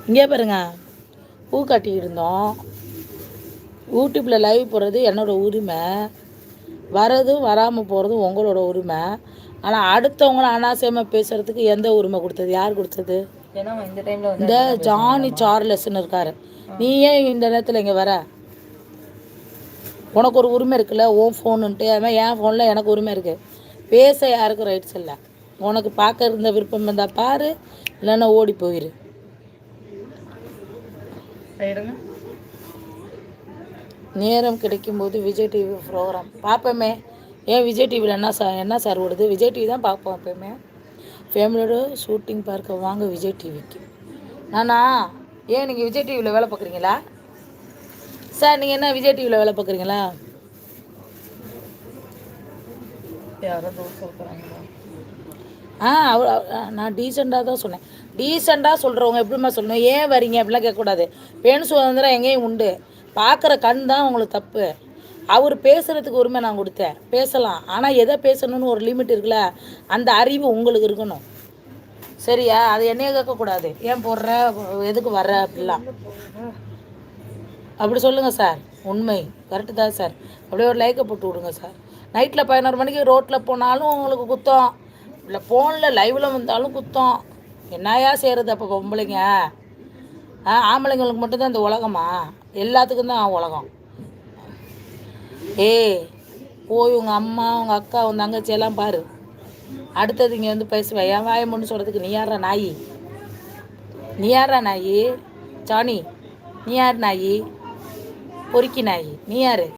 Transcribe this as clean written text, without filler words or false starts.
இங்கே பாருங்க, பூ கட்டிக்கிட்டு இருந்தோம். யூடியூப்பில் லைவ் போடுறது என்னோடய உரிமை, வரதும் வராமல் போகிறதும் உங்களோட உரிமை. ஆனால் அடுத்தவங்கள அனாவசியமாக பேசுகிறதுக்கு எந்த உரிமை கொடுத்தது? யார் கொடுத்தது? ஏன்னா இந்த டைமில் வந்து இந்த ஜானி சார்லஸ்ன்னு இருக்காரு. நீ ஏன் இந்த நேரத்தில் இங்கே வர? உனக்கு ஒரு உரிமை இருக்குல்ல, ஓன் ஃபோனுன்ட்டு. அதுமாதிரி என் ஃபோனில் எனக்கு உரிமை இருக்குது. பேச யாருக்கும் ரைட்ஸ் இல்லை. உனக்கு பார்க்க இருந்த விருப்பம் இருந்தால் பாரு, இல்லைன்னா ஓடி போயிரு. நேரம் கிடைக்கும்போது விஜய் டிவி ப்ரோக்ராம் பார்ப்போமே. ஏன் விஜய் டிவியில் என்ன சார் ஓடுது? விஜய் டிவி தான் பார்ப்போம் எப்போயுமே. ஃபேமிலியோட ஷூட்டிங் பார்க்க வாங்க விஜய் டிவிக்கு. நானா? ஏன் நீங்கள் விஜய் டிவியில் வேலை பார்க்குறீங்களா சார்? நீங்கள் என்ன விஜய் டிவியில் வேலை பார்க்குறீங்களா? யாரோ சொல்கிறாங்களா? நான் டீசெண்டாக தான் சொன்னேன். டீசெண்டாக சொல்கிறவங்க எப்படிமா சொல்லணும்? ஏன் வரீங்க அப்படிலாம் கேட்கக்கூடாது. பெண் சுதந்திரம் எங்கேயும் உண்டு. பார்க்குற கண் தான் உங்களுக்கு தப்பு. அவர் பேசுகிறதுக்கு உரிமை நான் கொடுத்தேன், பேசலாம். ஆனால் எதை பேசணும்னு ஒரு லிமிட் இருக்குல்ல, அந்த அறிவு உங்களுக்கு இருக்கணும். சரியா? அது என்னையே கேட்கக்கூடாது. ஏன் போடுற, எதுக்கு வர்ற அப்படிலாம் அப்படி சொல்லுங்கள் சார். உண்மை கரெக்டு தான் சார். அப்படியே ஒரு லைக்கை போட்டு விடுங்க சார். நைட்டில் 11 மணிக்கு ரோட்டில் போனாலும் உங்களுக்கு குத்தம், இல்லை ஃபோனில் லைவில் வந்தாலும் குத்தம். என்னையா செய்கிறது அப்போ பொம்பளைங்க? ஆம்பளைங்களுக்கு மட்டும்தான் இந்த உலகமா? எல்லாத்துக்கும் தான் உலகம். போய் உங்கள் அம்மா, உங்கள் அக்கா, உங்கள் தங்கச்சி எல்லாம் பாரு. அடுத்தது இங்கே வந்து பேசுவேன். என் வாயை முன்னு சொல்கிறதுக்கு நீ யாரா நாயி? நீ யாரா நாயி? சாணி, நீ யார் நாயி? பொறுக்கி நாயி? நீ யார்?